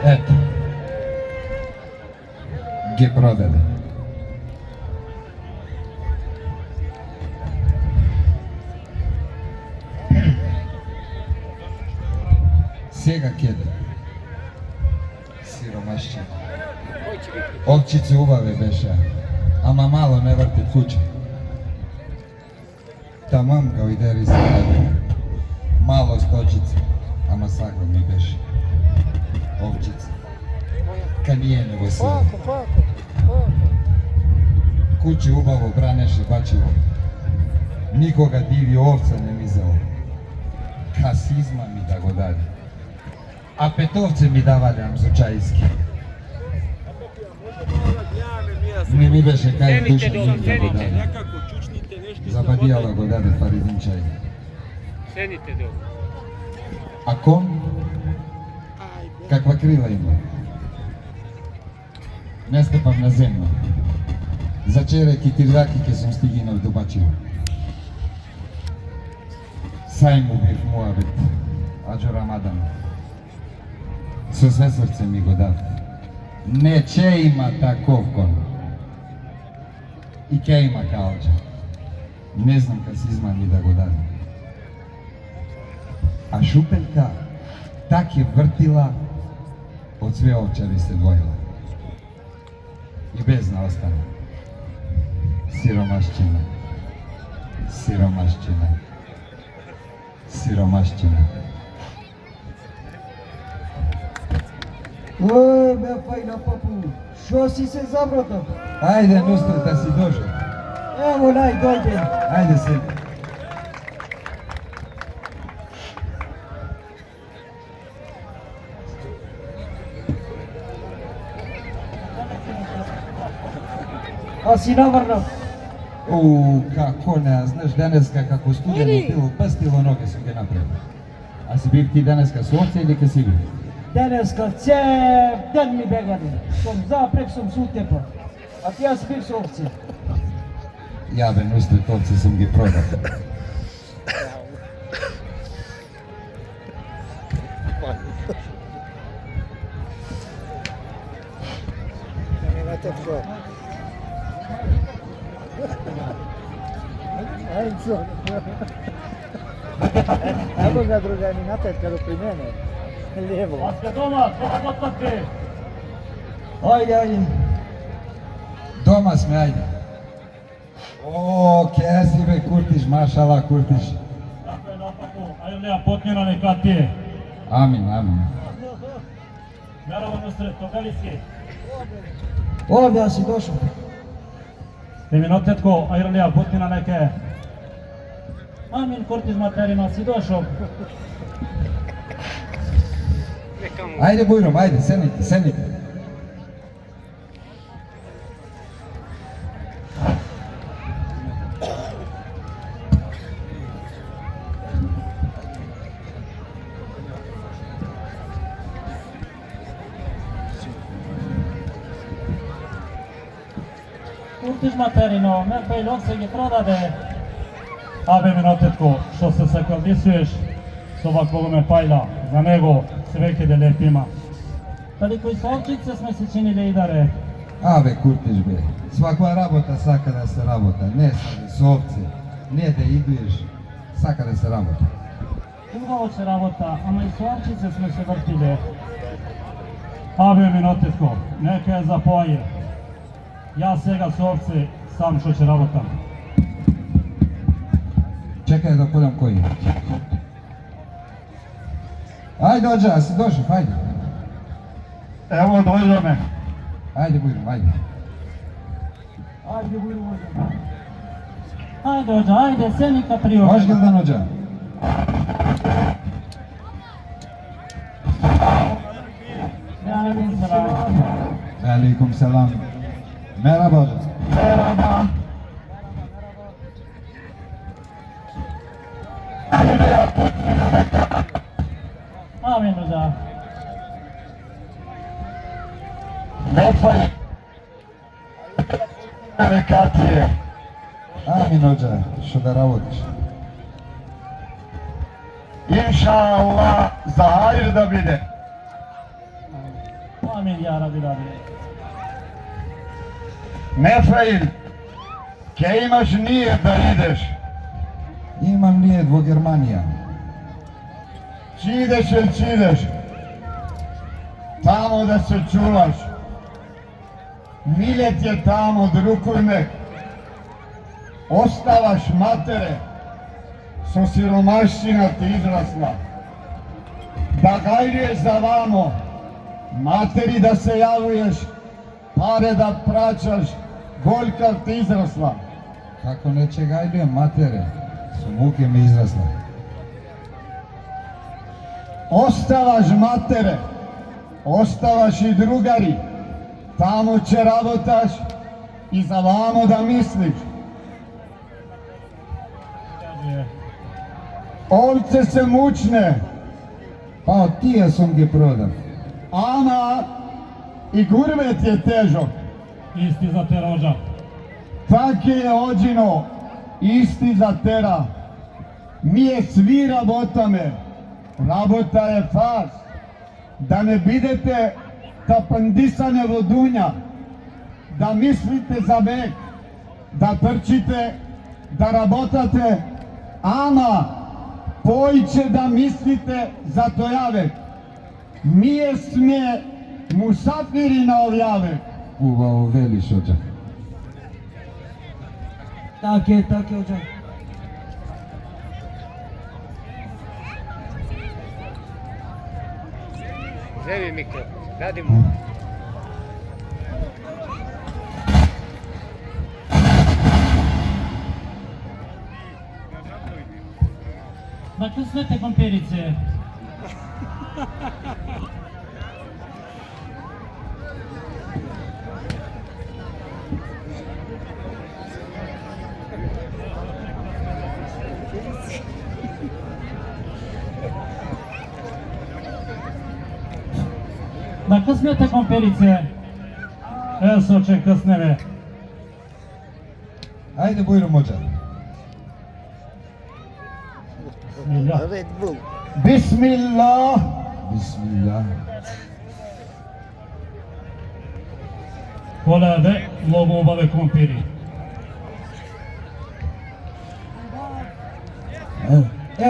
Ето. Ги продаде. Сега кеде. Сиромашче. Овчице убаве беше, ама мало не врти куче. Тамам као идери се ради. Мало сточице, ама саква ми беше. Овчице. Камијене во село. Куче убаво бранеше бачиво. Никога диви овца не ми зело. Касизма ми да го даде. А петовце ми давале амзучајски. Не ми беше кај душа ми да го даде. Забадијала го даде Фаридин чај. Сените долу. А кон? Каква крила има? Не степам на земја. За череки тирдаки ке сум стигинал до Бачиво. Сајм убив муабет, Аџо Рамадан. Со све срце ми го даде. Не че има таков кон. И ке има калџа. Не знам касизма ми да го даде. А шупелка так е вртила, од све овчари се двоила. И безна остана. Сиромашчина. Сиромашчина. Сиромашчина. Ој, ме фајна папу, шо си се заброто? Ајде, Нусрета, си дошол. Ево, нај, дојде. Ајде се. А си наврнав? Како не, знаеш, денеска како студено пило, без ноге сум ги направил. А си бив ти денеска со овце или ке си бив? Денеска цел ден ми бегаде. Сум запрек сум со утепа. А ти јас бив со овце. Ја бе, Нусрет, овце сум ги продал. Evo ga druga mi natetka do pri mene. Lijevo. Aska doma, koga potpate? Ajde, ajde. Дома сме, ајде. О, ке си бе, Куртиш, машала, Куртиш. Tako je napako, ajde nema potnjena neka ti je. Амин, амин. Merhaba Nusret, Togaliski. Ovdje ja si došao. Teminotetko, ajde nema potnjena neke. Amin, Kurtiz materina, si došao. Ајде, Бујром, ајде, седнете, седнете. Kurtiz materino, Merpej Ljokse ги продаде. Абе, минотетко, што се саквалисуеш со вакво ме пајда, за него свеќе да леп има. Дали кои со овчице сме се чиниле идаре? Абе, Куртиш бе, сваква работа сака да се работа, не со овце, не да идуеш, сака да се работа. Убаво се работа, ама и со овчице сме се вртиле. Абе, минотетко, нека е за поје. Јас сега со овце сам што ќе работам. Чекај да подам кој. Ајде, Оđа, си дошов, ајде. Ево, дојдоме. Ајде, Бујром, ајде. Ajde, bujro možda. Ajde, Ođa, ajde, Senika priuđa. Hoş geldin Ođa. Aleyküm selam. Aleyküm selam. Merhaba Ođa. Merhaba. Amin Ođa. Mefail. Rekatije. Амин оџа, што да работиш. Inša Allah, za hajr da bide. Amin ya Rabbi Rabbi. Mefail, ke imaš nijet da ideš. Имам ниет во Германија. Čideš ili čideš. Tamo da se čuvaš. Miljet je tamo, drukujme. Ostavaš matere. So siromašćina ti izrasla. Da gajriješ za vamo. Materi da se javuješ. Pare da praćaš. Goljkav ti izrasla. Како не чегајлуjem матере, со муке ми израсла. Ostavaš matere. Ostavaš i drugari. Tamo će rabotaš i za vamo da misliš. Ovce se mučne, Па од тие сум ги продав. ama i gurvet je težok. Isti za te rođa. Tako je ođino, isti za tera. Mi je svi rabotame, rabota je fars. Da ne bidete tapandisane vodunja, da mislite za vek, da trčite, da rabotate, ama pojiće da mislite za tojavek. Nije smije musafiri na ovjavek. Убаво велиш оџа. Така е, оџа. Вземи микро, дади му. На късмете компирице. На късмете компирице. Есо, че къснеме. Ајде Бојро моџа. Милја. Red Bull. Bismillah. Бисмилlah. Колебе, многу убаве компири.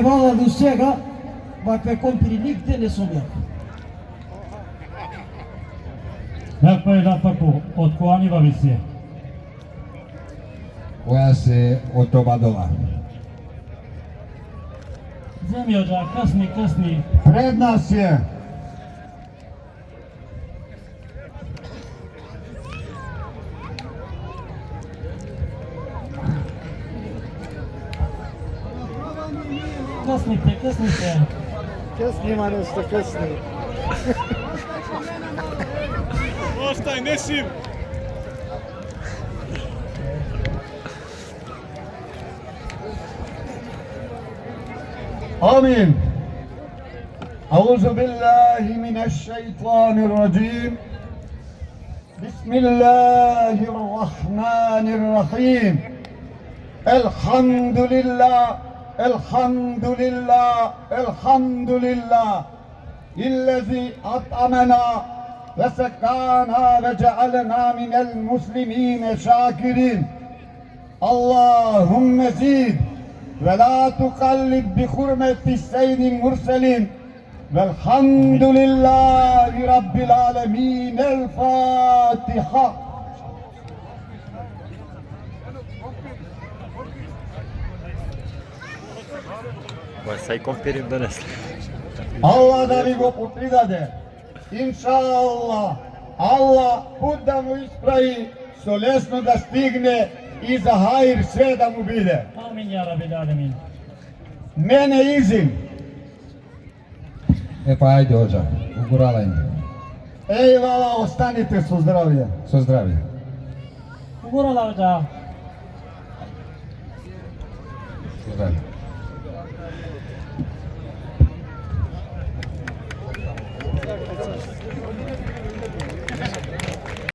Вала до сега, вакве компири нигде не сум ја. Некој е напаку, од коанива ви се. Која се од Обадова. Земи оđа, късни, късни. Pred nas je Късните, късните. Късни, Манусто, късни. Остай, не сим! آمين. أعوذ بالله من الشيطان الرجيم. بسم الله الرحمن الرحيم. الحمد لله الحمد لله الحمد لله الذي أطعمنا وسقانا وجعلنا من المسلمين شاكرين. اللهم زد ولا تقلب بحرمة السيد المرسلين والحمد لله رب العالمين. الفاتحة. Сај компирим донесли. Allah da vi go pridade. Inša Allah. Allah put da mu ispravi, solesno da stigne i za hajr sve da mu bide. Амин ја Раби Алемин. Mene izim. Е па ајде оџа, угуралај ми. Ej vala, ostanite su zdravlje. Со здравје. Угурала оđа. Со здравје.